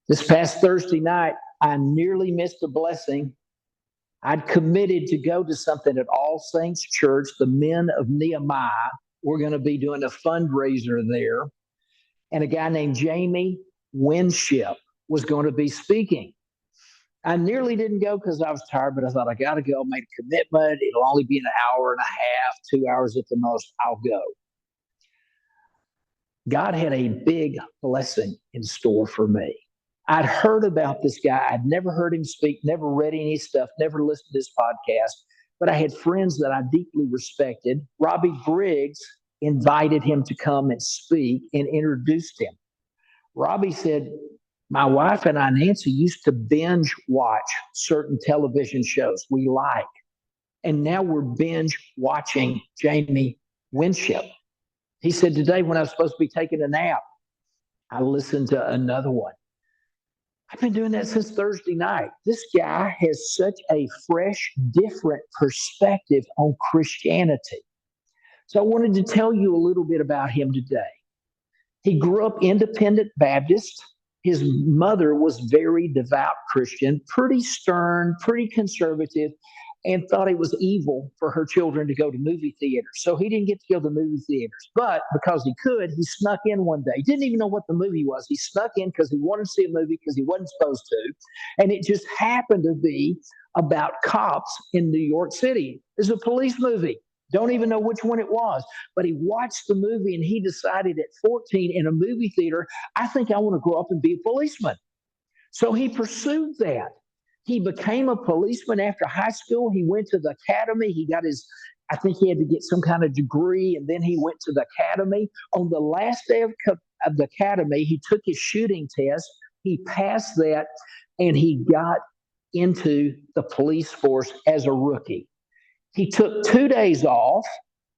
This past Thursday night, I nearly missed a blessing. I'd committed to go to something at All Saints Church. The men of Nehemiah were going to be doing a fundraiser there, and a guy named Jamie Winship was going to be speaking. I nearly didn't go because I was tired, but I thought I got to go, make a commitment. It'll only be an hour and a half, 2 hours at the most. I'll go. God had a big blessing in store for me. I'd heard about this guy. I'd never heard him speak, never read any stuff, never listened to his podcast, but I had friends that I deeply respected. Robbie Briggs invited him to come and speak and introduced him. Robbie said, my wife and I, Nancy, used to binge watch certain television shows we like. And now we're binge watching Jamie Winship. He said, today when I was supposed to be taking a nap, I listened to another one. I've been doing that since Thursday night. This guy has such a fresh, different perspective on Christianity. So I wanted to tell you a little bit about him today. He grew up independent Baptist. His mother was very devout Christian, pretty stern, pretty conservative, and thought it was evil for her children to go to movie theaters. So he didn't get to go to movie theaters. But because he could, he snuck in one day. He didn't even know what the movie was. He snuck in because he wanted to see a movie because he wasn't supposed to. And it just happened to be about cops in New York City. It's a police movie. Don't even know which one it was. But he watched the movie and he decided at 14 in a movie theater, I think I want to grow up and be a policeman. So he pursued that. He became a policeman after high school. He went to the academy. He got his, I think he had to get some kind of degree, and then he went to the academy. On the last day of the academy, he took his shooting test. He passed that, and he got into the police force as a rookie. He took 2 days off.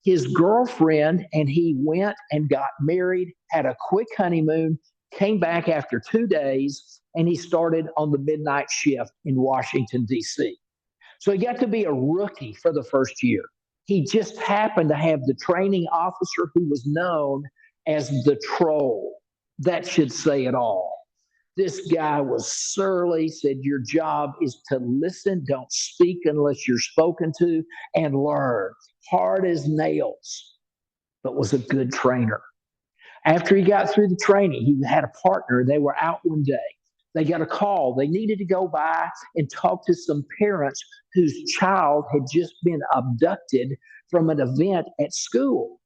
His girlfriend and he went and got married, had a quick honeymoon, came back after 2 days, and he started on the midnight shift in Washington, D.C. So he got to be a rookie for the first year. He just happened to have the training officer who was known as the troll. That should say it all. This guy was surly, said your job is to listen, don't speak unless you're spoken to, and learn. Hard as nails, but was a good trainer. After he got through the training, he had a partner. They were out one day. They got a call. They needed to go by and talk to some parents whose child had just been abducted from an event at school.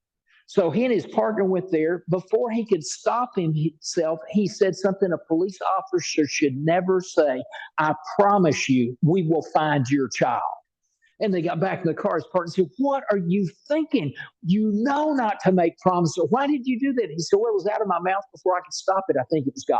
So he and his partner went there. Before he could stop himself, he said something a police officer should never say. I promise you, we will find your child. And they got back in the car. His partner said, what are you thinking? You know not to make promises. Why did you do that? He said, well, it was out of my mouth before I could stop it. I think it was God.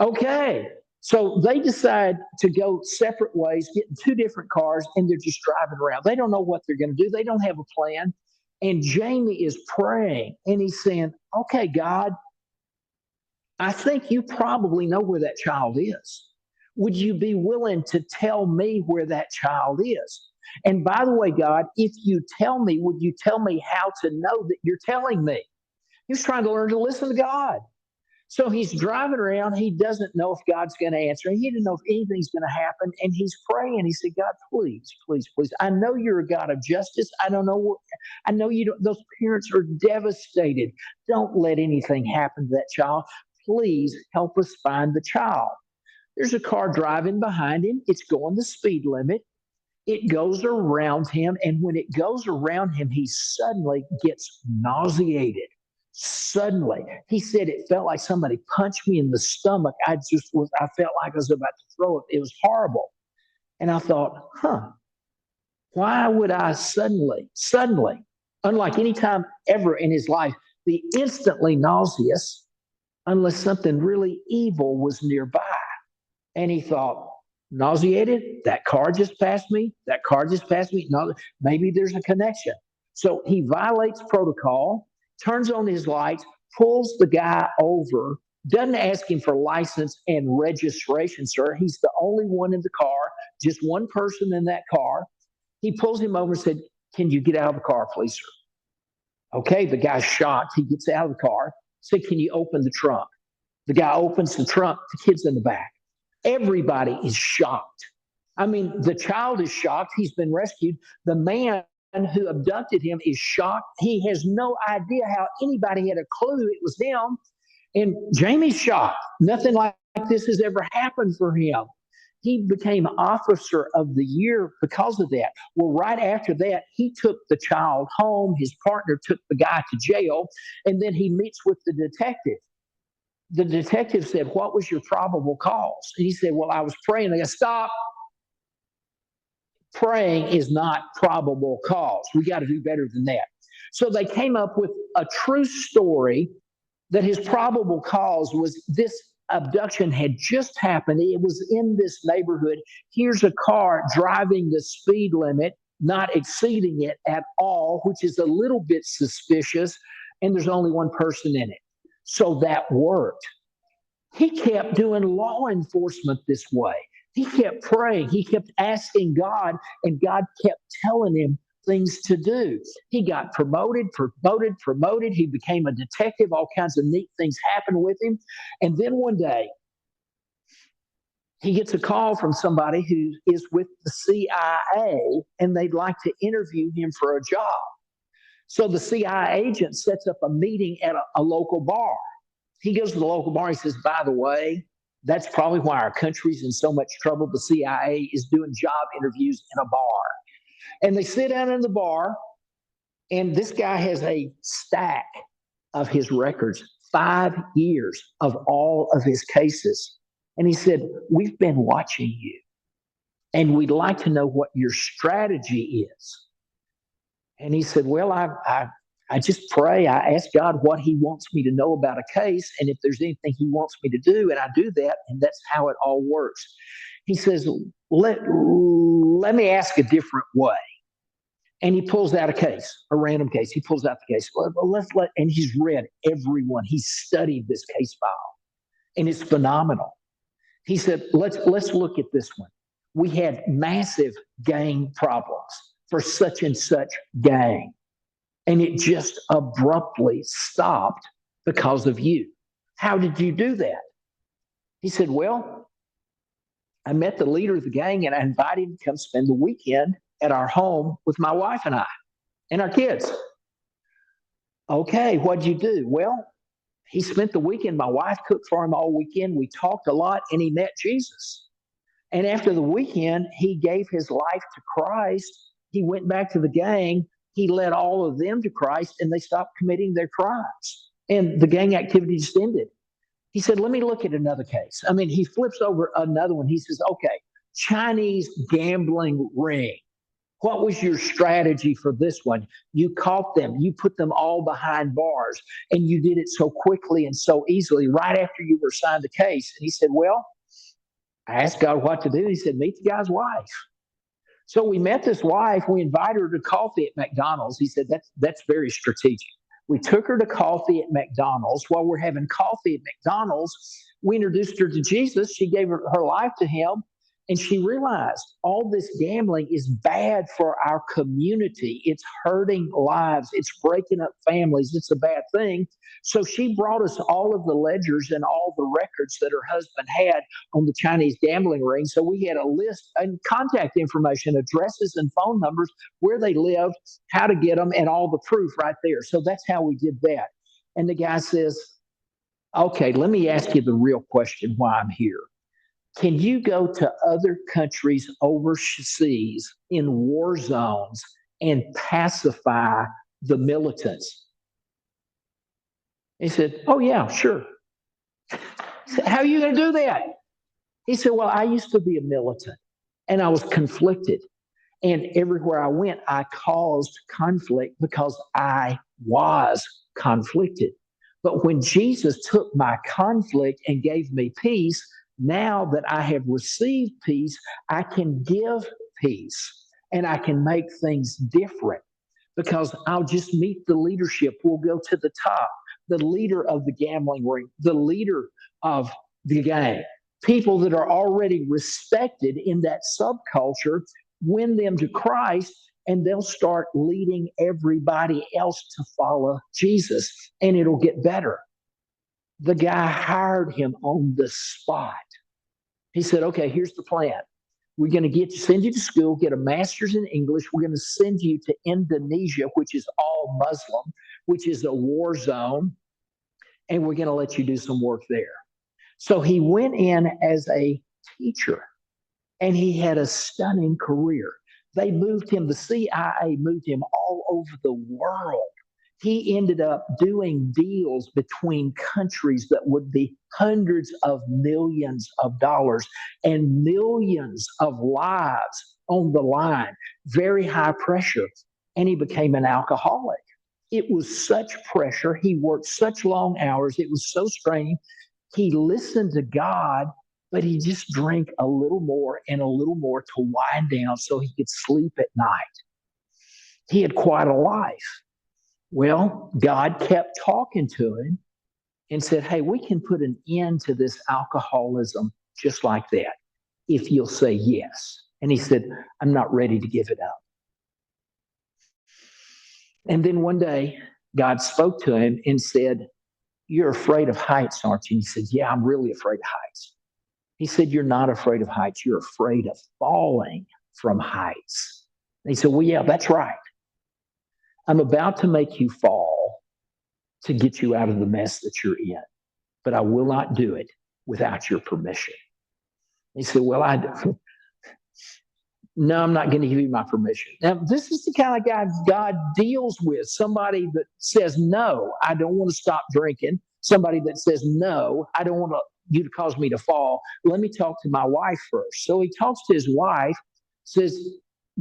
Okay. So they decide to go separate ways, get in two different cars, and they're just driving around. They don't know what they're going to do. They don't have a plan. And Jamie is praying, and he's saying, okay, God, I think you probably know where that child is. Would you be willing to tell me where that child is? And by the way, God, if you tell me, would you tell me how to know that you're telling me? He was trying to learn to listen to God. So he's driving around. He doesn't know if God's going to answer. He didn't know if anything's going to happen. And he's praying. He said, God, please, please, please. I know you're a God of justice. I don't know what, I know you don't, those parents are devastated. Don't let anything happen to that child. Please help us find the child. There's a car driving behind him. It's going the speed limit. It goes around him. And when it goes around him, he suddenly gets nauseated. Suddenly, he said it felt like somebody punched me in the stomach. I felt like I was about to throw up. It was horrible. And I thought, why would I suddenly, unlike any time ever in his life, be instantly nauseous unless something really evil was nearby? And he thought, nauseated? That car just passed me? That car just passed me? No, maybe there's a connection. So he violates protocol, turns on his lights, pulls the guy over, doesn't ask him for license and registration, sir. He's the only one in the car, just one person in that car. He pulls him over and said, can you get out of the car, please, sir? Okay, the guy's shocked. He gets out of the car, said, can you open the trunk? The guy opens the trunk, the kid's in the back. Everybody is shocked. I mean, the child is shocked. He's been rescued. The man who abducted him is shocked. He has no idea how anybody had a clue it was him. And Jamie's shocked. Nothing like this has ever happened for him. He became Officer of the Year because of that. Well, right after that, he took the child home. His partner took the guy to jail, and then he meets with the detective. The detective said, "What was your probable cause?" And he said, "Well, I was praying." They go, "Stop. Praying is not probable cause. We got to do better than that." So they came up with a true story that his probable cause was this abduction had just happened. It was in this neighborhood. Here's a car driving the speed limit, not exceeding it at all, which is a little bit suspicious, and there's only one person in it. So that worked. He kept doing law enforcement this way. He kept praying. He kept asking God, and God kept telling him things to do. He got promoted. He became a detective. All kinds of neat things happened with him. And then one day, he gets a call from somebody who is with the CIA, and they'd like to interview him for a job. So the CIA agent sets up a meeting at a local bar. He goes to the local bar. He says, "By the way, that's probably why our country's in so much trouble. The CIA is doing job interviews in a bar." And they sit down in the bar, and this guy has a stack of his records, 5 years of all of his cases. And he said, "We've been watching you, and we'd like to know what your strategy is." And he said, "Well, I just pray. I ask God what he wants me to know about a case, and if there's anything he wants me to do, and I do that, and that's how it all works." He says, let me ask a different way. And he pulls out a case, a random case. He pulls out the case. And he's read every one. He's studied this case file, and it's phenomenal. He said, let's look at this one. We had massive gang problems for such and such gang, and it just abruptly stopped because of you. How did you do that? He said, "Well, I met the leader of the gang, and I invited him to come spend the weekend at our home with my wife and I and our kids." "Okay, what'd you do?" "Well, he spent the weekend. My wife cooked for him all weekend. We talked a lot, and he met Jesus. And after the weekend, he gave his life to Christ. He went back to the gang. He led all of them to Christ, and they stopped committing their crimes. And the gang activity just ended." He said, "Let me look at another case." I mean, he flips over another one. He says, "Okay, Chinese gambling ring. What was your strategy for this one? You caught them, you put them all behind bars, and you did it so quickly and so easily right after you were assigned the case." And he said, "Well, I asked God what to do." He said, "Meet the guy's wife." So we met this wife. We invited her to coffee at McDonald's. He said, that's very strategic. We took her to coffee at McDonald's. While we're having coffee at McDonald's, we introduced her to Jesus. She gave her life to him. And she realized all this gambling is bad for our community. It's hurting lives. It's breaking up families. It's a bad thing. So she brought us all of the ledgers and all the records that her husband had on the Chinese gambling ring. So we had a list and contact information, addresses and phone numbers, where they lived, how to get them, and all the proof right there. So that's how we did that. And the guy says, "Okay, let me ask you the real question why I'm here. Can you go to other countries overseas in war zones and pacify the militants?" He said, "Oh, yeah, sure." I said, "How are you going to do that?" He said, "Well, I used to be a militant, and I was conflicted. And everywhere I went, I caused conflict because I was conflicted. But when Jesus took my conflict and gave me peace, now that I have received peace, I can give peace, and I can make things different because I'll just meet the leadership. We'll go to the top, the leader of the gambling ring, the leader of the gang, people that are already respected in that subculture, win them to Christ, and they'll start leading everybody else to follow Jesus, and it'll get better." The guy hired him on the spot. He said, okay, here's the plan. We're going to send you to school, get a master's in English. We're going to send you to Indonesia, which is all Muslim, which is a war zone, and we're going to let you do some work there. So he went in as a teacher, and he had a stunning career. They moved him, the CIA moved him all over the world. He ended up doing deals between countries that would be hundreds of millions of dollars and millions of lives on the line, very high pressure. And he became an alcoholic. It was such pressure. He worked such long hours. It was so straining. He listened to God, but he just drank a little more and a little more to wind down so he could sleep at night. He had quite a life. Well, God kept talking to him and said, hey, we can put an end to this alcoholism just like that if you'll say yes. And he said, I'm not ready to give it up. And then one day, God spoke to him and said, you're afraid of heights, aren't you? And he said, yeah, I'm really afraid of heights. He said, you're not afraid of heights. You're afraid of falling from heights. And he said, well, yeah, that's right. I'm about to make you fall to get you out of the mess that you're in, but I will not do it without your permission. He said, well, no, I'm not going to give you my permission. Now, this is the kind of guy God deals with, somebody that says, no, I don't want to stop drinking. Somebody that says, no, I don't want you to cause me to fall. Let me talk to my wife first. So he talks to his wife, says,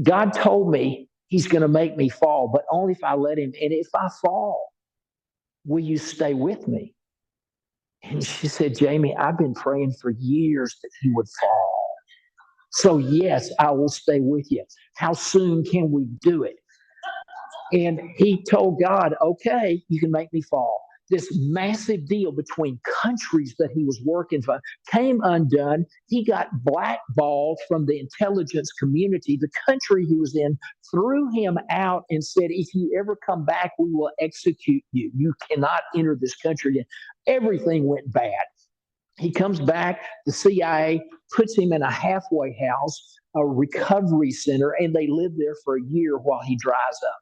God told me he's going to make me fall, but only if I let him. And if I fall, will you stay with me? And she said, Jamie, I've been praying for years that he would fall. So yes, I will stay with you. How soon can we do it? And he told God, okay, you can make me fall. This massive deal between countries that he was working for came undone. He got blackballed from the intelligence community. The country he was in threw him out and said, if you ever come back, we will execute you. You cannot enter this country again. Everything went bad. He comes back, the CIA puts him in a halfway house, a recovery center, and they live there for a year while he dries up.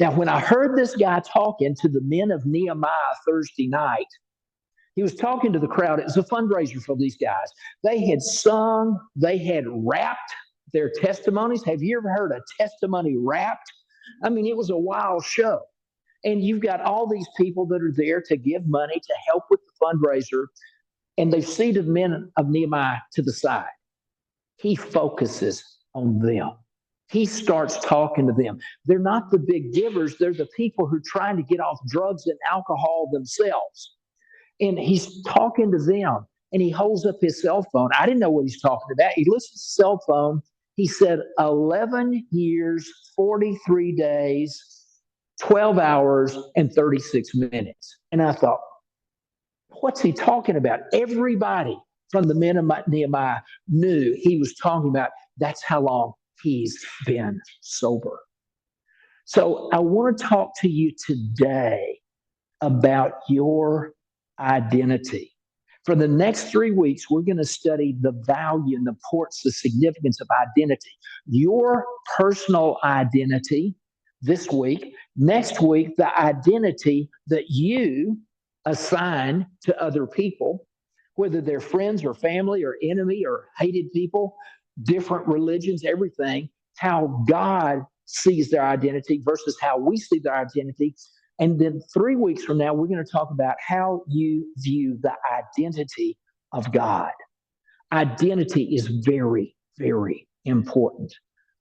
Now, when I heard this guy talking to the men of Nehemiah Thursday night, he was talking to the crowd. It was a fundraiser for these guys. They had sung, they had rapped their testimonies. Have you ever heard a testimony rapped? I mean, it was a wild show. And you've got all these people that are there to give money to help with the fundraiser, and they've seated men of Nehemiah to the side. He focuses on them. He starts talking to them. They're not the big givers. They're the people who are trying to get off drugs and alcohol themselves. And he's talking to them, and he holds up his cell phone. I didn't know what he's talking about. He lifts his cell phone. He said, 11 years, 43 days, 12 hours, and 36 minutes. And I thought, what's he talking about? Everybody from the men of Nehemiah knew he was talking about that's how long he's been sober. So I want to talk to you today about your identity. For the next 3 weeks, we're going to study the value and the importance, the significance of identity. Your personal identity this week. Next week, the identity that you assign to other people, whether they're friends or family or enemy or hated people, different religions, everything, how God sees their identity versus how we see their identity. And then 3 weeks from now, we're going to talk about how you view the identity of God. Identity is very, very important.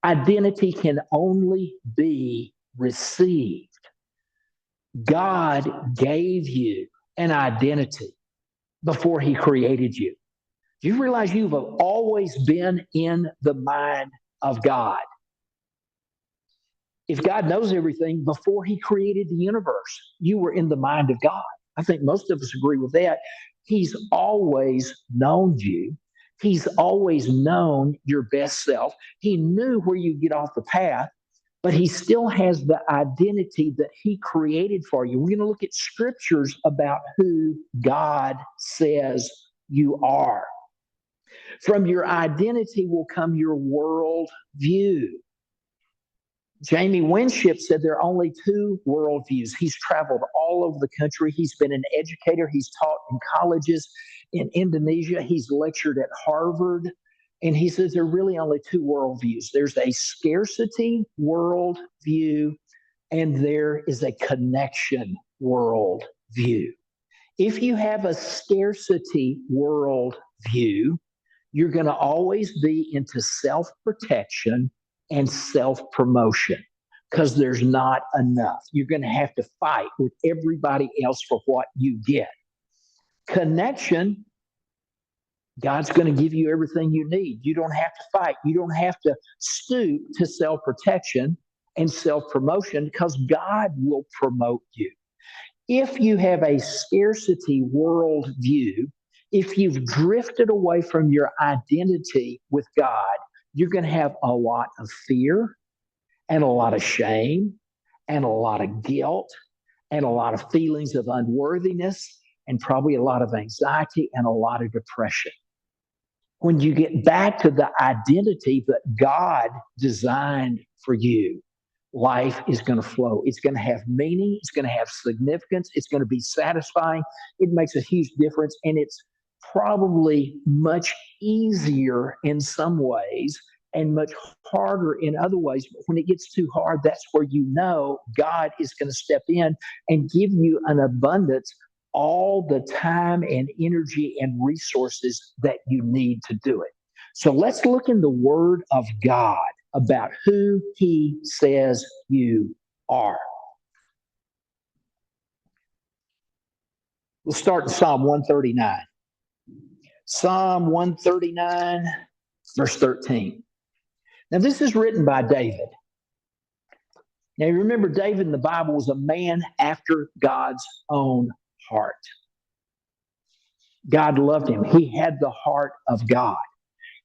Identity can only be received. God gave you an identity before he created you. Do you realize you've always been in the mind of God? If God knows everything before he created the universe, you were in the mind of God. I think most of us agree with that. He's always known you. He's always known your best self. He knew where you get off the path, but he still has the identity that he created for you. We're going to look at scriptures about who God says you are. From your identity will come your world view. Jamie Winship said there are only two worldviews. He's traveled all over the country. He's been an educator. He's taught in colleges in Indonesia. He's lectured at Harvard. And he says there are really only two worldviews. There's a scarcity worldview, and there is a connection worldview. If you have a scarcity worldview, you're going to always be into self-protection and self-promotion because there's not enough. You're going to have to fight with everybody else for what you get. Connection, God's going to give you everything you need. You don't have to fight. You don't have to stoop to self-protection and self-promotion because God will promote you. If you have a scarcity worldview, if you've drifted away from your identity with God, you're going to have a lot of fear and a lot of shame and a lot of guilt and a lot of feelings of unworthiness and probably a lot of anxiety and a lot of depression. When you get back to the identity that God designed for you, life is going to flow. It's going to have meaning. It's going to have significance. It's going to be satisfying. It makes a huge difference, and it's probably much easier in some ways and much harder in other ways. But when it gets too hard, that's where you know God is going to step in and give you an abundance, all the time and energy and resources that you need to do it. So let's look in the Word of God about who He says you are. We'll start in Psalm 139. Psalm 139, verse 13. Now, this is written by David. Now, you remember David in the Bible was a man after God's own heart. God loved him. He had the heart of God.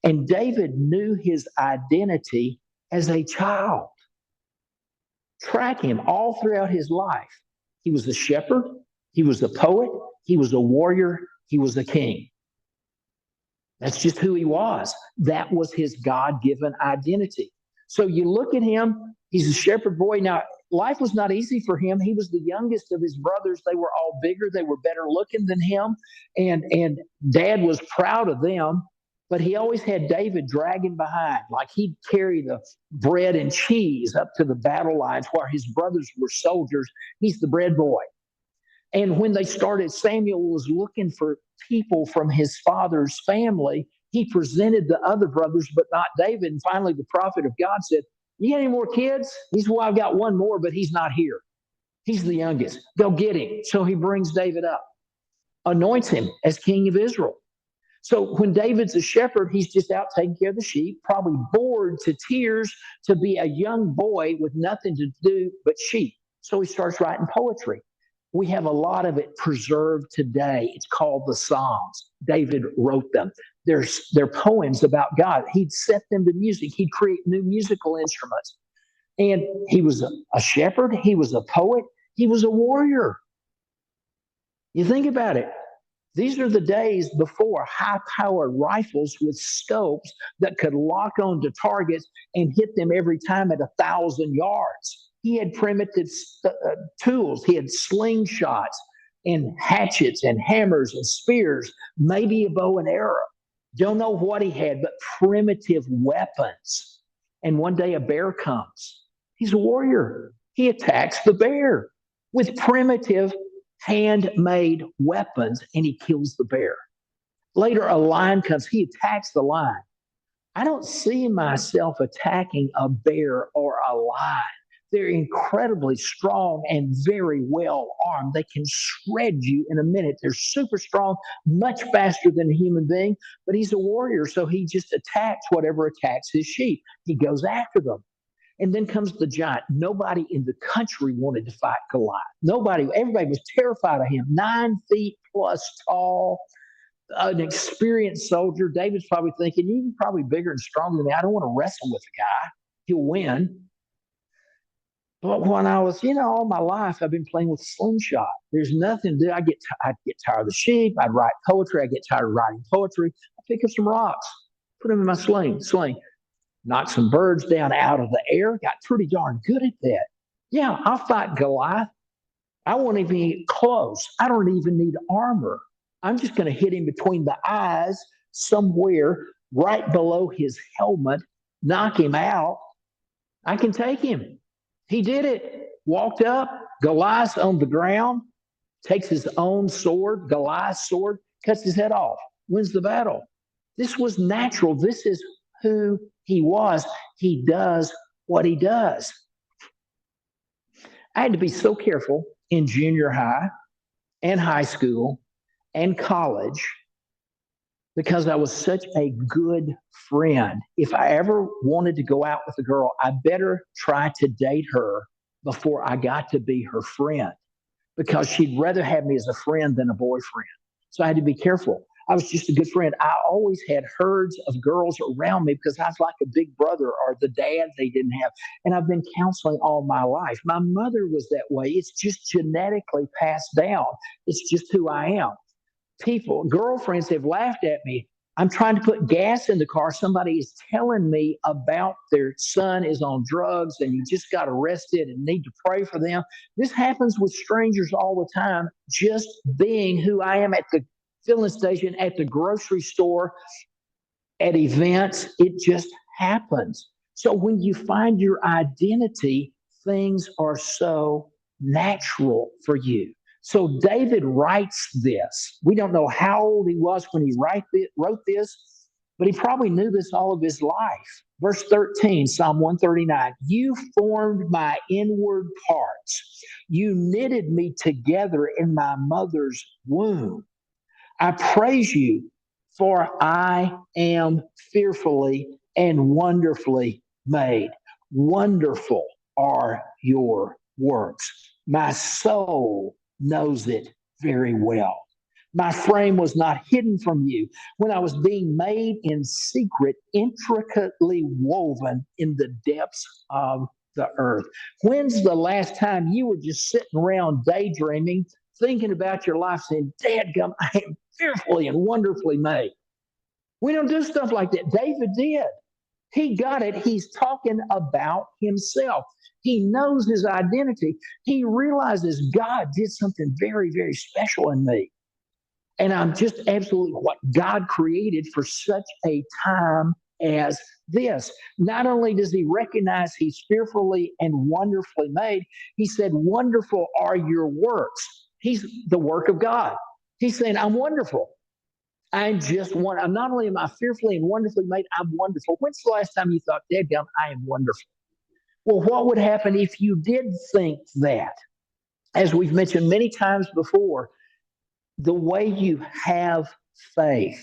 And David knew his identity as a child. Track him all throughout his life. He was a shepherd. He was a poet. He was a warrior. He was a king. That's just who he was. That was his God-given identity. So you look at him, he's a shepherd boy. Now, life was not easy for him. He was the youngest of his brothers. They were all bigger. They were better looking than him. And Dad was proud of them. But he always had David dragging behind. Like he'd carry the bread and cheese up to the battle lines while his brothers were soldiers. He's the bread boy. And when they started, Samuel was looking for people from his father's family. He presented the other brothers, but not David. And finally, the prophet of God said, "You got any more kids?" He said, "Well, I've got one more, but he's not here. He's the youngest. Go get him." So he brings David up, anoints him as king of Israel. So when David's a shepherd, he's just out taking care of the sheep, probably bored to tears to be a young boy with nothing to do but sheep. So he starts writing poetry. We have a lot of it preserved today. It's called the Psalms. David wrote them. They're poems about God. He'd set them to music. He'd create new musical instruments. And he was a shepherd. He was a poet. He was a warrior. You think about it. These are the days before high-powered rifles with scopes that could lock onto targets and hit them every time at 1,000 yards. He had primitive tools. He had slingshots and hatchets and hammers and spears, maybe a bow and arrow. Don't know what he had, but primitive weapons. And one day a bear comes. He's a warrior. He attacks the bear with primitive handmade weapons, and he kills the bear. Later, a lion comes. He attacks the lion. I don't see myself attacking a bear or a lion. They're incredibly strong and very well armed. They can shred you in a minute. They're super strong, much faster than a human being, but he's a warrior, so he just attacks whatever attacks his sheep. He goes after them. And then comes the giant. Nobody in the country wanted to fight Goliath. Everybody was terrified of him. 9 feet plus tall, an experienced soldier. David's probably thinking, "You're probably bigger and stronger than me. I don't want to wrestle with a guy. He'll win." But when I was, all my life, I've been playing with slingshot. There's nothing to do. I'd get tired of the sheep. I'd write poetry. I get tired of writing poetry. I pick up some rocks, put them in my sling, knock some birds down out of the air. Got pretty darn good at that. Yeah, I'll fight Goliath. I won't even need clothes. I don't even need armor. I'm just going to hit him between the eyes, somewhere right below his helmet, knock him out. I can take him. He did it. Walked up, Goliath on the ground, takes his own sword, Goliath's sword, cuts his head off, wins the battle. This was natural. This is who he was. He does what he does. I had to be so careful in junior high and high school and college because I was such a good friend. If I ever wanted to go out with a girl, I better try to date her before I got to be her friend because she'd rather have me as a friend than a boyfriend. So I had to be careful. I was just a good friend. I always had herds of girls around me because I was like a big brother or the dad they didn't have. And I've been counseling all my life. My mother was that way. It's just genetically passed down. It's just who I am. Girlfriends have laughed at me. I'm trying to put gas in the car. Somebody is telling me about their son is on drugs and he just got arrested and need to pray for them. This happens with strangers all the time. Just being who I am at the filling station, at the grocery store, at events, it just happens. So when you find your identity, things are so natural for you. So David writes this. We don't know how old he was when he wrote this, but he probably knew this all of his life. Verse 13, Psalm 139, you formed my inward parts. You knitted me together in my mother's womb. I praise you, for I am fearfully and wonderfully made. Wonderful are your works. My soul knows it very well. My frame was not hidden from you when I was being made in secret, intricately woven in the depths of the earth. When's the last time you were just sitting around daydreaming, thinking about your life, saying, Dadgum, I am fearfully and wonderfully made? We don't do stuff like that. David did. He got it. He's talking about himself. He knows his identity. He realizes God did something very, very special in me. And I'm just absolutely what God created for such a time as this. Not only does he recognize he's fearfully and wonderfully made, he said, wonderful are your works. He's the work of God. He's saying, I'm wonderful. I'm just one. I'm not only am I fearfully and wonderfully made, I'm wonderful. When's the last time you thought, Dadgum, I am wonderful? Well, what would happen if you did think that? As we've mentioned many times before, the way you have faith,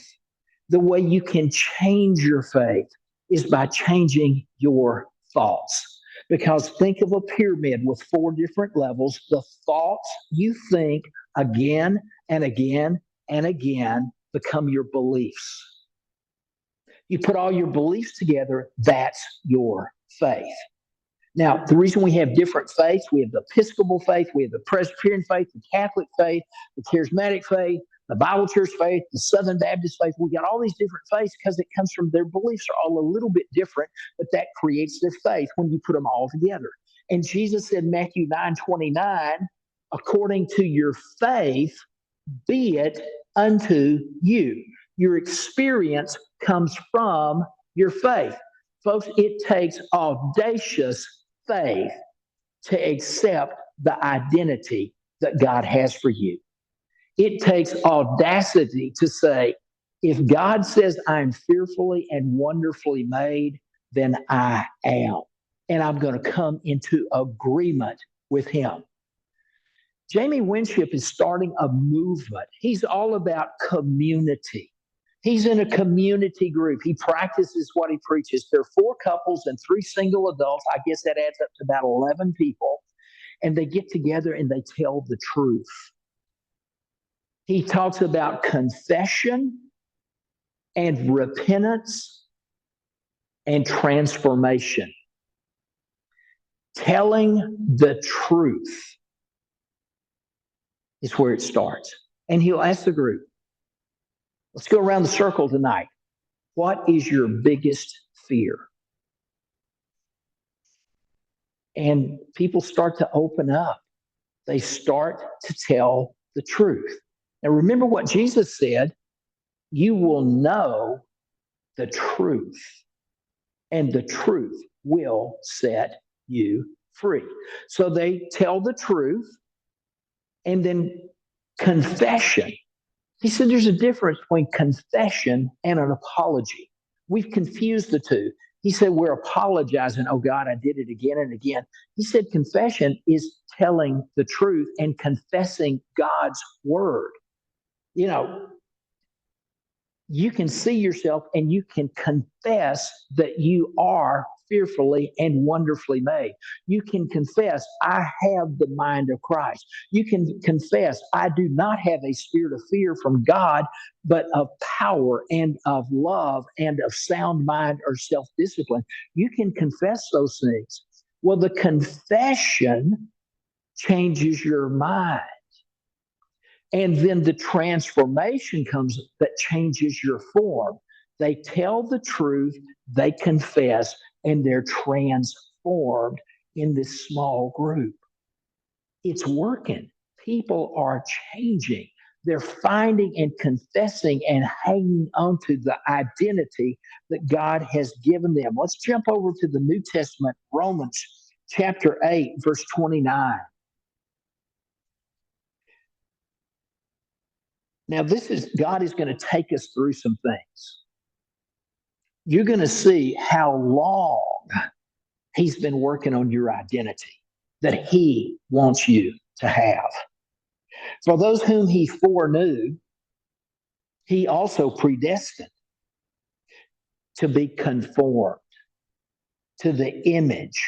the way you can change your faith is by changing your thoughts. Because think of a pyramid with 4 different levels. The thoughts you think again and again and again become your beliefs. You put all your beliefs together, that's your faith. Now, the reason we have different faiths, we have the Episcopal faith, we have the Presbyterian faith, the Catholic faith, the Charismatic faith, the Bible Church faith, the Southern Baptist faith. We got all these different faiths because it comes from their beliefs are all a little bit different, but that creates their faith when you put them all together. And Jesus said, Matthew 9:29, according to your faith, be it unto you. Your experience comes from your faith. Folks, it takes audacious faith to accept the identity that God has for you. It takes audacity to say, if God says I'm fearfully and wonderfully made, then I am. And I'm going to come into agreement with him. Jamie Winship is starting a movement. He's all about community. He's in a community group. He practices what he preaches. There are 4 couples and 3 single adults. I guess that adds up to about 11 people. And they get together and they tell the truth. He talks about confession and repentance and transformation. Telling the truth is where it starts. And he'll ask the group, let's go around the circle tonight. What is your biggest fear? And people start to open up. They start to tell the truth. Now, remember what Jesus said, you will know the truth, and the truth will set you free. So they tell the truth, and then confession. He said there's a difference between confession and an apology. We've confused the two. He said we're apologizing. Oh God, I did it again and again. He said confession is telling the truth and confessing God's word. You know, you can see yourself and you can confess that you are fearfully and wonderfully made. You can confess, I have the mind of Christ. You can confess, I do not have a spirit of fear from God, but of power and of love and of sound mind or self discipline. You can confess those things. Well, the confession changes your mind. And then the transformation comes that changes your form. They tell the truth, they confess, and they're transformed in this small group. It's working. People are changing. They're finding and confessing and hanging on to the identity that God has given them. Let's jump over to the New Testament, Romans chapter 8, verse 29. Now, God is going to take us through some things. You're going to see how long he's been working on your identity that he wants you to have. For those whom he foreknew, he also predestined to be conformed to the image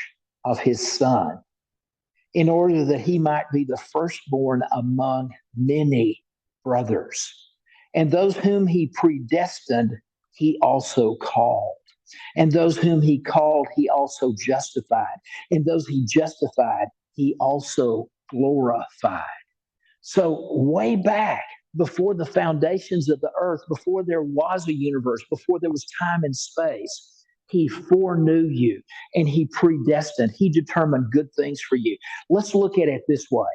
of his Son, in order that he might be the firstborn among many brothers. And those whom he predestined, he also called. And those whom he called, he also justified. And those he justified, he also glorified. So, way back before the foundations of the earth, before there was a universe, before there was time and space, he foreknew you and he predestined. He determined good things for you. Let's look at it this way.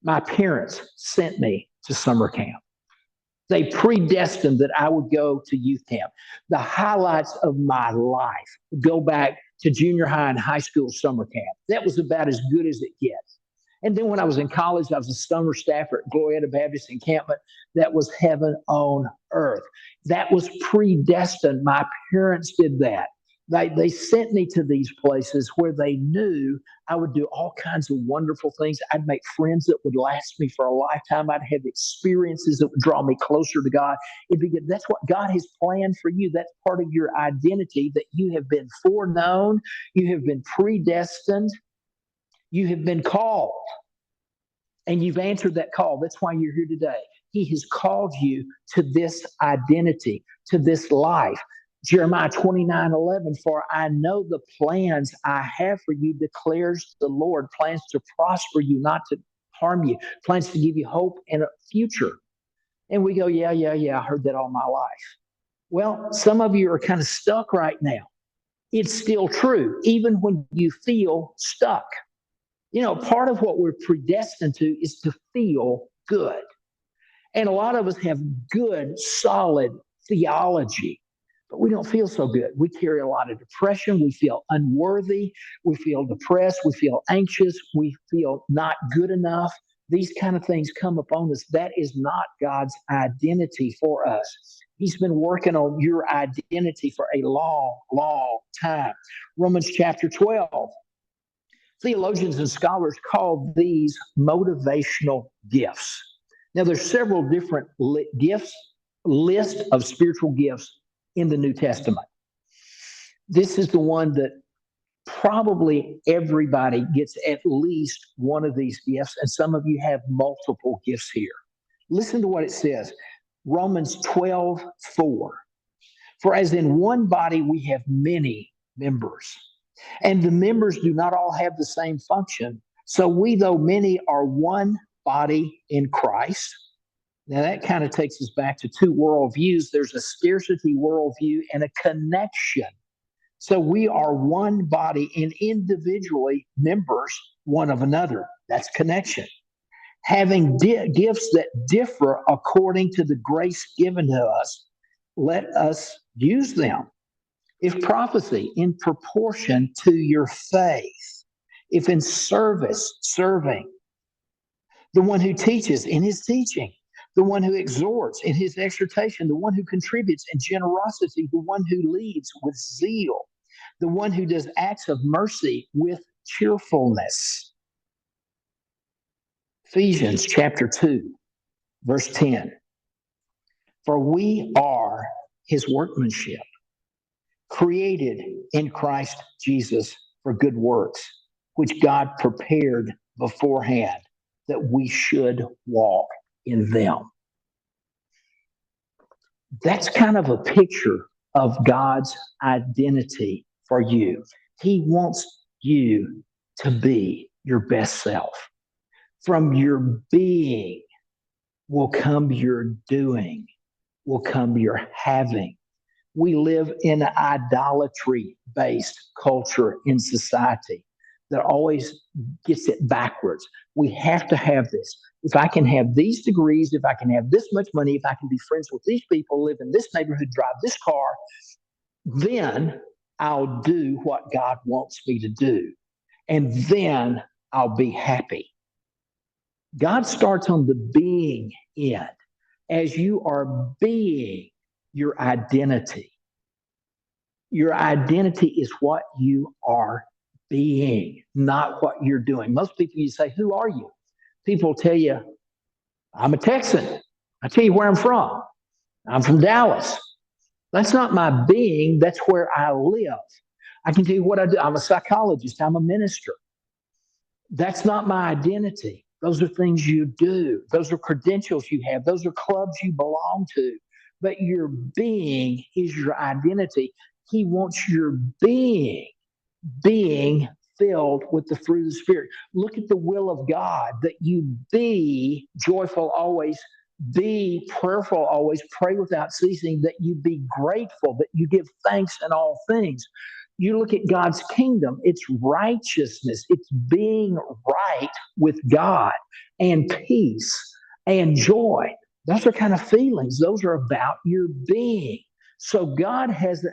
My parents sent me to summer camp. They predestined that I would go to youth camp. The highlights of my life go back to junior high and high school summer camp. That was about as good as it gets. And then when I was in college, I was a summer staffer at Glorieta Baptist Encampment. That was heaven on earth. That was predestined. My parents did that. They sent me to these places where they knew I would do all kinds of wonderful things. I'd make friends that would last me for a lifetime. I'd have experiences that would draw me closer to God. It'd be good. That's what God has planned for you. That's part of your identity, that you have been foreknown, you have been predestined, you have been called, and you've answered that call. That's why you're here today. He has called you to this identity, to this life. Jeremiah 29:11, for I know the plans I have for you, declares the Lord, plans to prosper you, not to harm you, plans to give you hope and a future. And we go, yeah, I heard that all my life. Well, some of you are kind of stuck right now. It's still true, even when you feel stuck. You know, part of what we're predestined to is to feel good. And a lot of us have good, solid theology, but we don't feel so good. We carry a lot of depression. We feel unworthy. We feel depressed. We feel anxious. We feel not good enough. These kind of things come upon us. That is not God's identity for us. He's been working on your identity for a long, long time. Romans chapter 12. Theologians and scholars call these motivational gifts. Now, there's several different gifts, list of spiritual gifts in the New Testament. This is the one that probably everybody gets at least one of these gifts, and some of you have multiple gifts here. Listen to what it says. Romans 12:4. For as in one body we have many members, And the members do not all have the same function. So we, though many, are one body in Christ. Now, that kind of takes us back to two worldviews. There's a scarcity worldview and a connection. So we are one body and individually members one of another. That's connection. Having gifts that differ according to the grace given to us, let us use them. If prophecy, in proportion to your faith. If in service, serving. The one who teaches in his teaching. The one who exhorts in his exhortation. The one who contributes in generosity. The one who leads with zeal. The one who does acts of mercy with cheerfulness. Ephesians chapter 2, verse 10. For we are his workmanship, created in Christ Jesus for good works, which God prepared beforehand that we should walk in them. That's kind of a picture of God's identity for you. He wants you to be your best self. From your being will come your doing, will come your having. We live in an idolatry-based culture in society that always gets it backwards. We have to have this. If I can have these degrees, if I can have this much money, if I can be friends with these people, live in this neighborhood, drive this car, then I'll do what God wants me to do. And then I'll be happy. God starts on the being end. As you are being your identity. Your identity is what you are being, not what you're doing. Most people, you say, who are you? People tell you, I'm a Texan. I tell you where I'm from. I'm from Dallas. That's not my being. That's where I live. I can tell you what I do. I'm a psychologist. I'm a minister. That's not my identity. Those are things you do. Those are credentials you have. Those are clubs you belong to. But your being is your identity. He wants your being filled with the fruit of the Spirit. Look at the will of God, that you be joyful always, be prayerful always, pray without ceasing, that you be grateful, that you give thanks in all things. You look at God's kingdom, it's righteousness, it's being right with God, and peace and joy. Those are kind of feelings. Those are about your being. So God has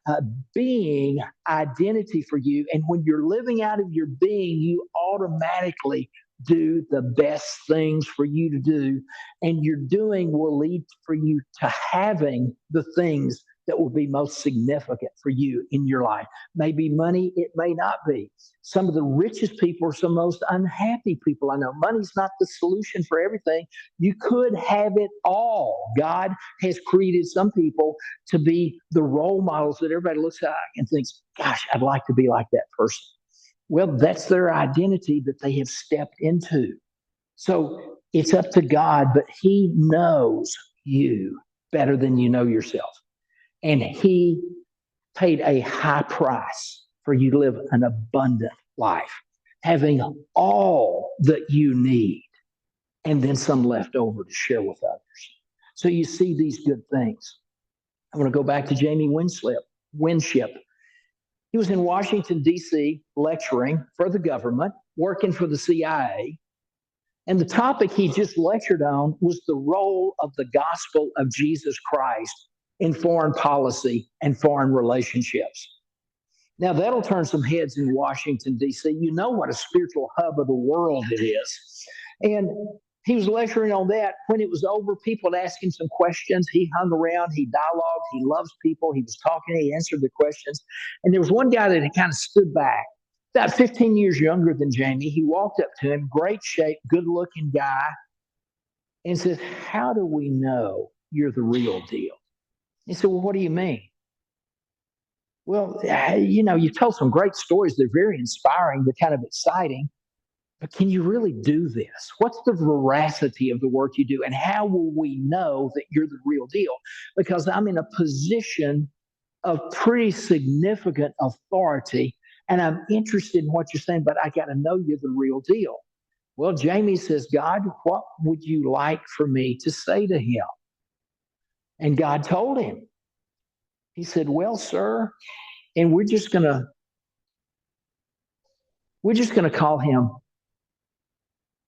a being identity for you. And when you're living out of your being, you automatically do the best things for you to do. And your doing will lead for you to having the things that will be most significant for you in your life. Maybe money, it may not be. Some of the richest people are some of the most unhappy people I know. Money's not the solution for everything. You could have it all. God has created some people to be the role models that everybody looks at and thinks, gosh, I'd like to be like that person. Well, that's their identity that they have stepped into. So it's up to God, but He knows you better than you know yourself. And He paid a high price for you to live an abundant life, having all that you need, and then some left over to share with others. So you see these good things. I want to go back to Jamie Winship. He was in Washington, D.C., lecturing for the government, working for the CIA. And the topic he just lectured on was the role of the gospel of Jesus Christ in foreign policy and foreign relationships. Now, that'll turn some heads in Washington, D.C. You know what a spiritual hub of the world it is. And he was lecturing on that. When it was over, people had asked him some questions. He hung around, he dialogued, he loves people, he was talking, he answered the questions. And there was one guy that had kind of stood back, about 15 years younger than Jamie. He walked up to him, great shape, good looking guy, and says, how do we know you're the real deal? He said, well, what do you mean? Well, you've told some great stories. They're very inspiring. They're kind of exciting. But can you really do this? What's the veracity of the work you do? And how will we know that you're the real deal? Because I'm in a position of pretty significant authority. And I'm interested in what you're saying, but I got to know you're the real deal. Well, Jamie says, God, what would you like for me to say to him? And God told him. He said, well, sir, and we're just gonna call him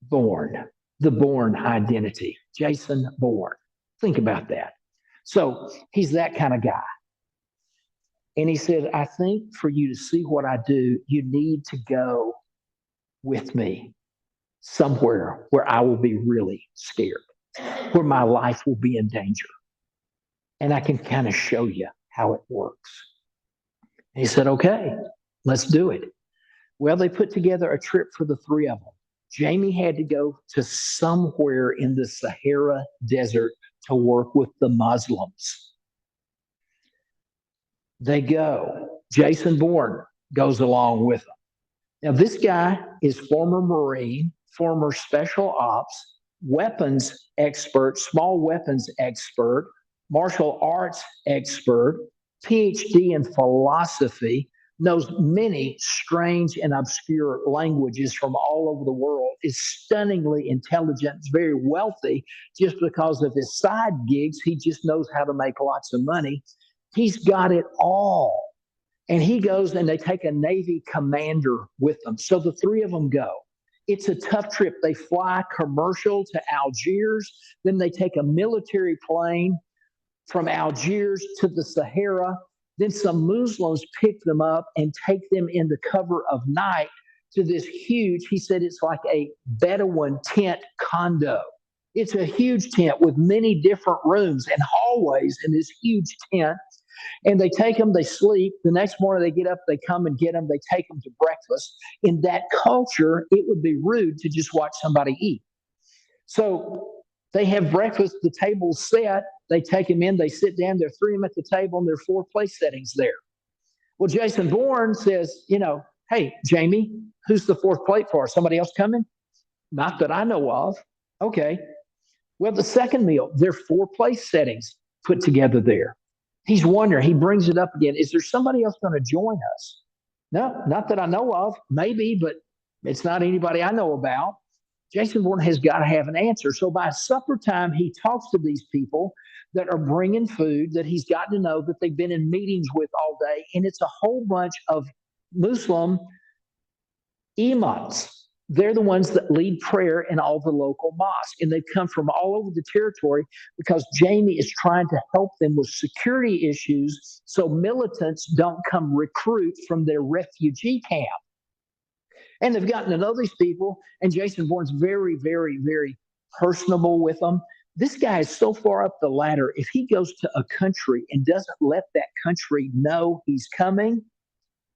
Bourne, the Bourne identity, Jason Bourne. Think about that. So he's that kind of guy. And he said, I think for you to see what I do, you need to go with me somewhere where I will be really scared, where my life will be in danger. And I can kind of show you how it works. And he said, okay, let's do it. Well, they put together a trip for the three of them. Jamie had to go to somewhere in the Sahara Desert to work with the Muslims. They go. Jason Bourne goes along with them. Now, this guy is former Marine, former special ops, weapons expert, small weapons expert, martial arts expert, PhD in philosophy, knows many strange and obscure languages from all over the world, is stunningly intelligent, very wealthy. Just because of his side gigs, he just knows how to make lots of money. He's got it all. And he goes and they take a Navy commander with them. So the three of them go. It's a tough trip. They fly commercial to Algiers. Then they take a military plane from Algiers to the Sahara. Then some Muslims pick them up and take them in the cover of night to this huge, he said it's like a Bedouin tent condo. It's a huge tent with many different rooms and hallways in this huge tent. And they take them, they sleep. The next morning they get up, they come and get them, they take them to breakfast. In that culture, it would be rude to just watch somebody eat. So they have breakfast, the table's set, they take them in, they sit down, there are three of them at the table, and there are 4 place settings there. Well, Jason Bourne says, hey, Jamie, who's the 4th plate for? Somebody else coming? Not that I know of. Okay. Well, the second meal, there are 4 place settings put together there. He's wondering, he brings it up again. Is there somebody else going to join us? No, not that I know of. Maybe, but it's not anybody I know about. Jason Bourne has got to have an answer. So by supper time, he talks to these people that are bringing food that he's gotten to know, that they've been in meetings with all day. And it's a whole bunch of Muslim imams. They're the ones that lead prayer in all the local mosques. And they've come from all over the territory because Jamie is trying to help them with security issues so militants don't come recruit from their refugee camp. And they've gotten to know these people, and Jason Bourne's very, very, very personable with them. This guy is so far up the ladder, if he goes to a country and doesn't let that country know he's coming,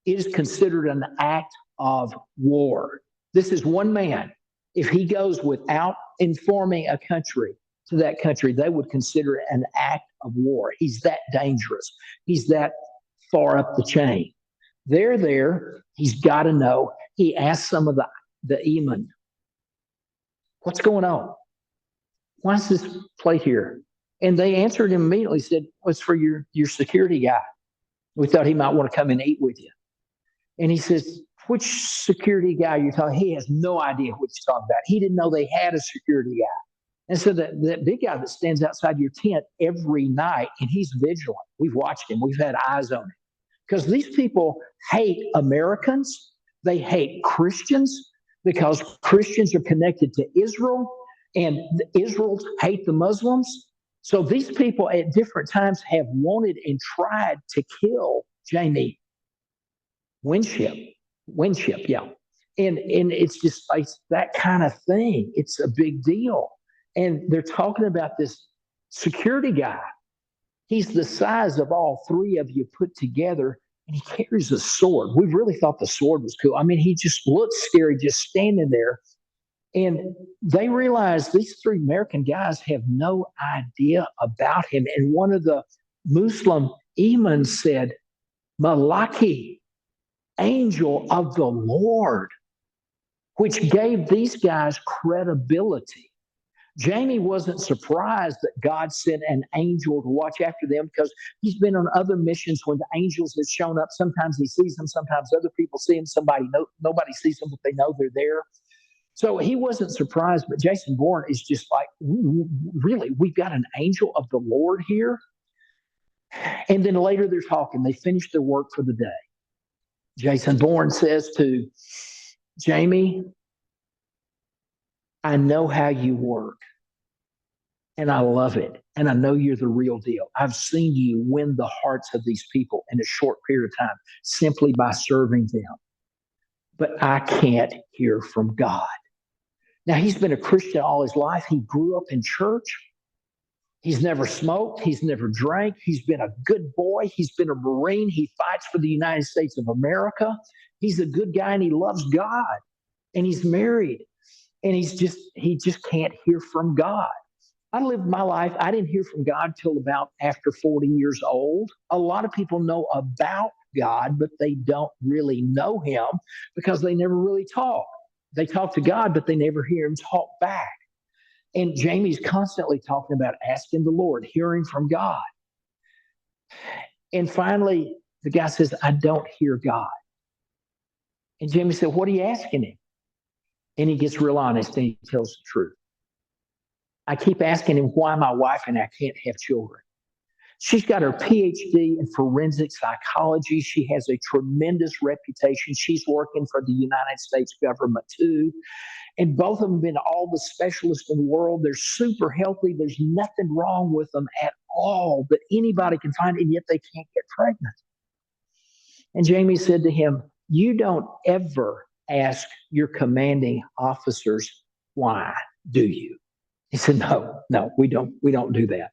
it is considered an act of war. This is one man. If he goes without informing a country to that country, they would consider it an act of war. He's that dangerous. He's that far up the chain. They're there. He's got to know. He asked some of the imam, what's going on? Why is this plate here? And they answered him immediately, said, well, it's for your security guy. We thought he might want to come and eat with you. And he says, which security guy you're talking? He has no idea what he's talking about. He didn't know they had a security guy. And so that big guy that stands outside your tent every night, and he's vigilant. We've watched him. We've had eyes on him. Because these people hate Americans. They hate Christians because Christians are connected to Israel, and Israel hate the Muslims. So these people at different times have wanted and tried to kill Jamie Winship, yeah. And it's just like that kind of thing. It's a big deal. And they're talking about this security guy. He's the size of all 3 of you put together, and he carries a sword. We really thought the sword was cool. I mean, he just looks scary just standing there. And they realize these 3 American guys have no idea about him. And one of the Muslim imams said, Malaki, angel of the Lord, which gave these guys credibility. Jamie wasn't surprised that God sent an angel to watch after them because he's been on other missions when the angels have shown up. Sometimes he sees them, sometimes other people see them. Nobody sees them, but they know they're there. So he wasn't surprised, but Jason Bourne is just like, really, we've got an angel of the Lord here. And then later they're talking. They finish their work for the day. Jason Bourne says to Jamie, I know how you work, and I love it. And I know you're the real deal. I've seen you win the hearts of these people in a short period of time simply by serving them. But I can't hear from God. Now, he's been a Christian all his life. He grew up in church. He's never smoked. He's never drank. He's been a good boy. He's been a Marine. He fights for the United States of America. He's a good guy and he loves God. And he's married. And he just can't hear from God. I lived my life. I didn't hear from God till about after 40 years old. A lot of people know about God, but they don't really know him because they never really talk. They talk to God, but they never hear him talk back. And Jamie's constantly talking about asking the Lord, hearing from God. And finally, the guy says, I don't hear God. And Jamie said, what are you asking him? And he gets real honest and he tells the truth. I keep asking him why my wife and I can't have children. She's got her PhD in forensic psychology. She has a tremendous reputation. She's working for the United States government too. And both of them have been all the specialists in the world. They're super healthy. There's nothing wrong with them at all that anybody can find, and yet they can't get pregnant. And Jamie said to him, you don't ever ask your commanding officers why, do you? He said, no, we don't do that.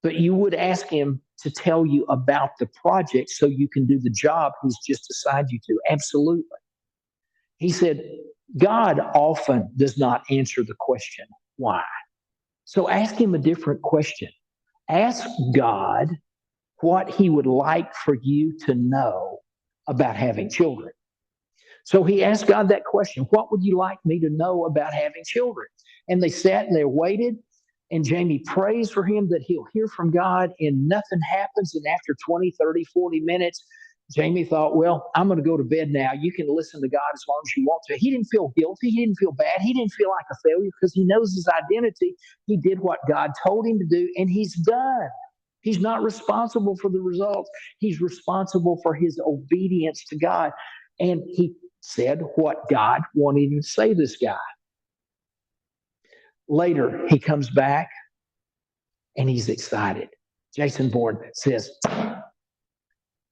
But you would ask him to tell you about the project so you can do the job he's just assigned you to. Absolutely. He said, God often does not answer the question, why? So ask him a different question. Ask God what he would like for you to know about having children. So he asked God that question, what would you like me to know about having children? And they sat and they waited. And Jamie prays for him that he'll hear from God and nothing happens. And after 20, 30, 40 minutes, Jamie thought, well, I'm going to go to bed now. You can listen to God as long as you want to. He didn't feel guilty. He didn't feel bad. He didn't feel like a failure because he knows his identity. He did what God told him to do, and he's done. He's not responsible for the results. He's responsible for his obedience to God. And he said what God wanted him to say to this guy. Later, he comes back and he's excited. Jason Bourne says,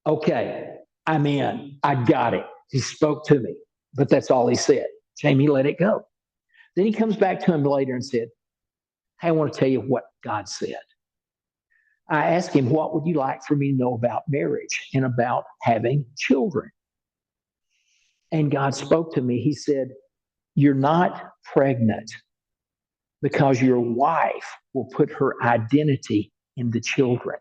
okay, I'm in. I got it. He spoke to me, but that's all he said. Jamie let it go. Then he comes back to him later and said, hey, I want to tell you what God said. I asked him, what would you like for me to know about marriage and about having children? And God spoke to me. He said, you're not pregnant because your wife will put her identity in the children.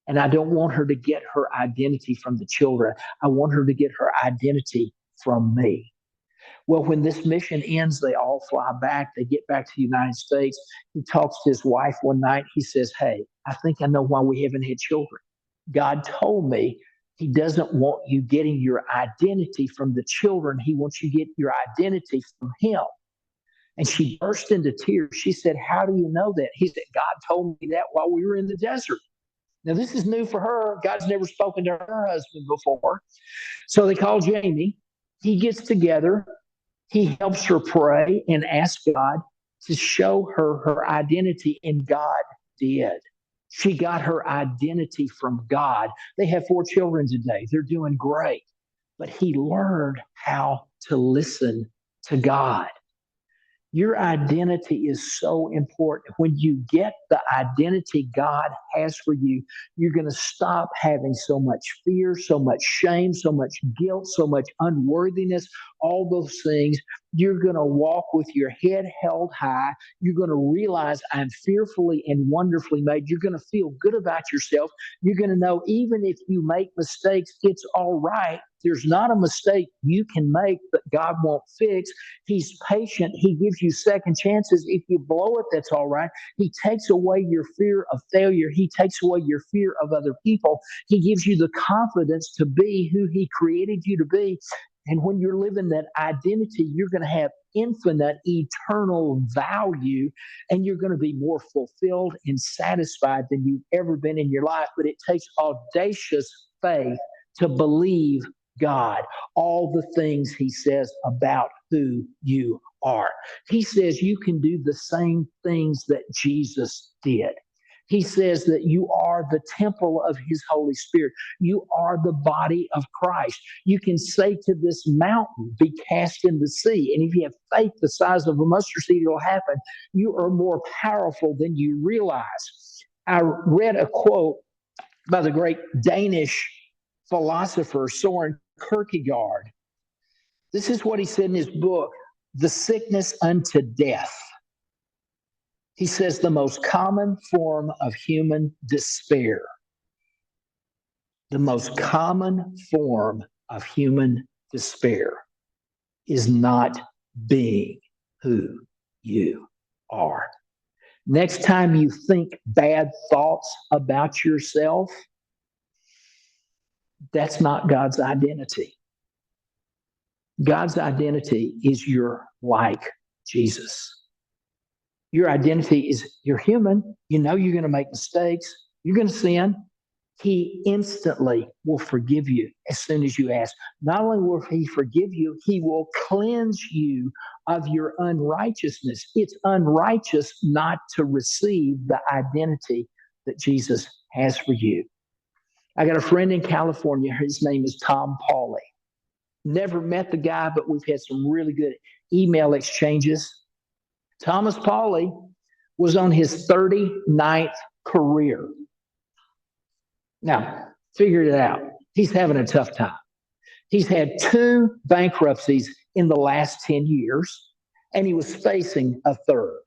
And I don't want her to get her identity from the children. I want her to get her identity from me. Well, when this mission ends, they all fly back. They get back to the United States. He talks to his wife one night. He says, hey, I think I know why we haven't had children. God told me he doesn't want you getting your identity from the children. He wants you to get your identity from him. And she burst into tears. She said, how do you know that? He said, God told me that while we were in the desert. Now, this is new for her. God's never spoken to her husband before. So they call Jamie. He gets together. He helps her pray and ask God to show her her identity, and God did. She got her identity from God. They have 4 children today. They're doing great. But he learned how to listen to God. Your identity is so important. When you get the identity God has for you, you're going to stop having so much fear, so much shame, so much guilt, so much unworthiness, all those things. You're going to walk with your head held high. You're going to realize I'm fearfully and wonderfully made. You're going to feel good about yourself. You're going to know even if you make mistakes, it's all right. There's not a mistake you can make that God won't fix. He's patient. He gives you second chances. If you blow it, that's all right. He takes away your fear of failure. He takes away your fear of other people. He gives you the confidence to be who He created you to be. And when you're living that identity, you're going to have infinite, eternal value, and you're going to be more fulfilled and satisfied than you've ever been in your life. But it takes audacious faith to believe God, all the things He says about who you are. He says you can do the same things that Jesus did. He says that you are the temple of His Holy Spirit. You are the body of Christ. You can say to this mountain, be cast in the sea. And if you have faith the size of a mustard seed, it'll happen. You are more powerful than you realize. I read a quote by the great Danish philosopher Soren Kierkegaard. This is what he said in his book, The Sickness Unto Death. He says the most common form of human despair, the most common form of human despair is not being who you are. Next time you think bad thoughts about yourself, that's not God's identity. God's identity is you're like Jesus. Your identity is you're human. You know you're going to make mistakes. You're going to sin. He instantly will forgive you as soon as you ask. Not only will He forgive you, He will cleanse you of your unrighteousness. It's unrighteous not to receive the identity that Jesus has for you. I got a friend in California. His name is Tom Pauly. Never met the guy, but we've had some really good email exchanges. Thomas Pauly was on his 39th career. Now, figure it out. He's having a tough time. He's had 2 bankruptcies in the last 10 years, and he was facing a third.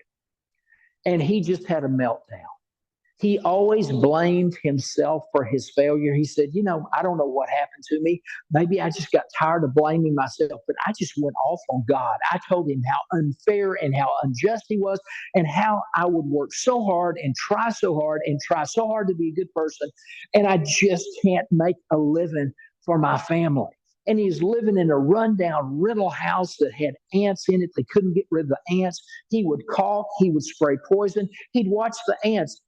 And he just had a meltdown. He always blamed himself for his failure. He said, I don't know what happened to me. Maybe I just got tired of blaming myself, but I just went off on God. I told Him how unfair and how unjust He was and how I would work so hard and try so hard to be a good person. And I just can't make a living for my family. And he's living in a rundown rental house that had ants in it. They couldn't get rid of the ants. He would cough. He would spray poison. He'd watch the ants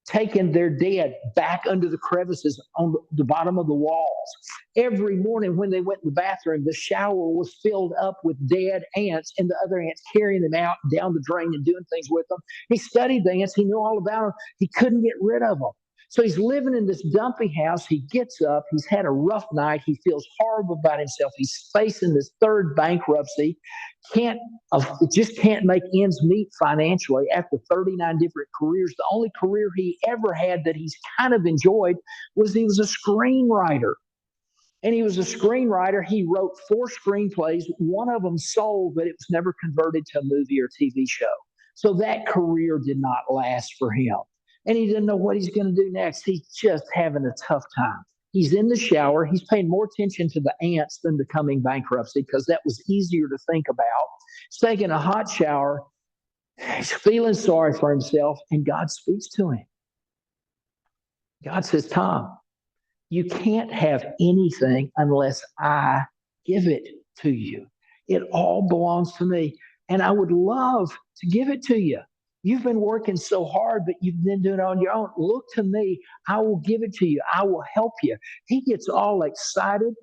taking their dead back under the crevices on the bottom of the walls. Every morning when they went in the bathroom, the shower was filled up with dead ants and the other ants carrying them out down the drain and doing things with them. He studied the ants. He knew all about them. He couldn't get rid of them. So he's living in this dumpy house. He gets up. He's had a rough night. He feels horrible about himself. He's facing this third bankruptcy. Just can't make ends meet financially after 39 different careers. The only career he ever had that he's kind of enjoyed was he was a screenwriter. And he was a screenwriter. He wrote 4 screenplays. One of them sold, but it was never converted to a movie or TV show. So that career did not last for him. And he didn't know what he's going to do next. He's just having a tough time. He's in the shower. He's paying more attention to the ants than the coming bankruptcy because that was easier to think about. He's taking a hot shower. He's feeling sorry for himself, and God speaks to him. God says, Tom, you can't have anything unless I give it to you. It all belongs to me, and I would love to give it to you. You've been working so hard, but you've been doing it on your own. Look to me. I will give it to you. I will help you. He gets all excited.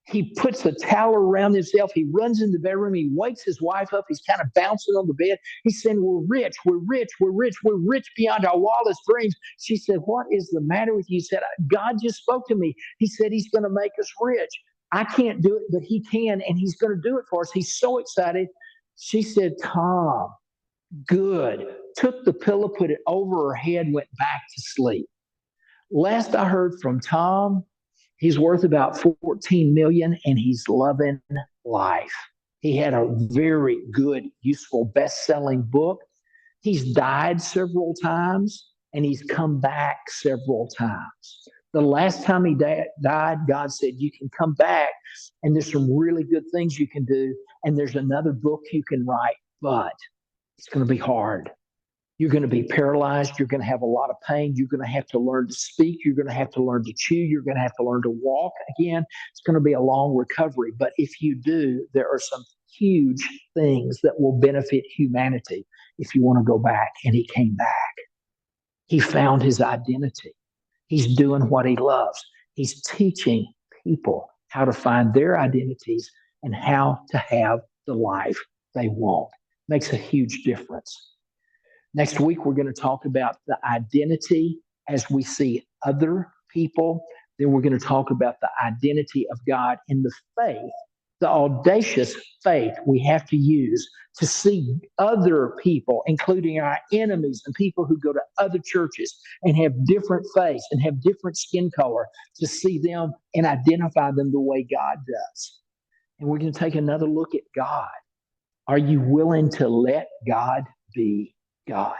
He puts a towel around himself. He runs in the bedroom. He wakes his wife up. He's kind of bouncing on the bed. He's saying, we're rich. We're rich. We're rich. We're rich beyond our wildest dreams. She said, what is the matter with you? He said, God just spoke to me. He said, He's going to make us rich. I can't do it, but He can, and He's going to do it for us. He's so excited. She said, Tom, Good. Took the pillow, put it over her head, went back to sleep. Last I heard from Tom, he's worth about 14 million and he's loving life. He had a very good, useful, best-selling book. He's died several times and he's come back several times. The last time he died, God said, you can come back and there's some really good things you can do. And there's another book you can write, but it's going to be hard. You're going to be paralyzed. You're going to have a lot of pain. You're going to have to learn to speak. You're going to have to learn to chew. You're going to have to learn to walk again. It's going to be a long recovery. But if you do, there are some huge things that will benefit humanity if you want to go back. And he came back. He found his identity. He's doing what he loves. He's teaching people how to find their identities and how to have the life they want. Makes a huge difference. Next week, we're going to talk about the identity as we see other people. Then we're going to talk about the identity of God in the faith, the audacious faith we have to use to see other people, including our enemies and people who go to other churches and have different faiths and have different skin color, to see them and identify them the way God does. And we're going to take another look at God. Are you willing to let God be God?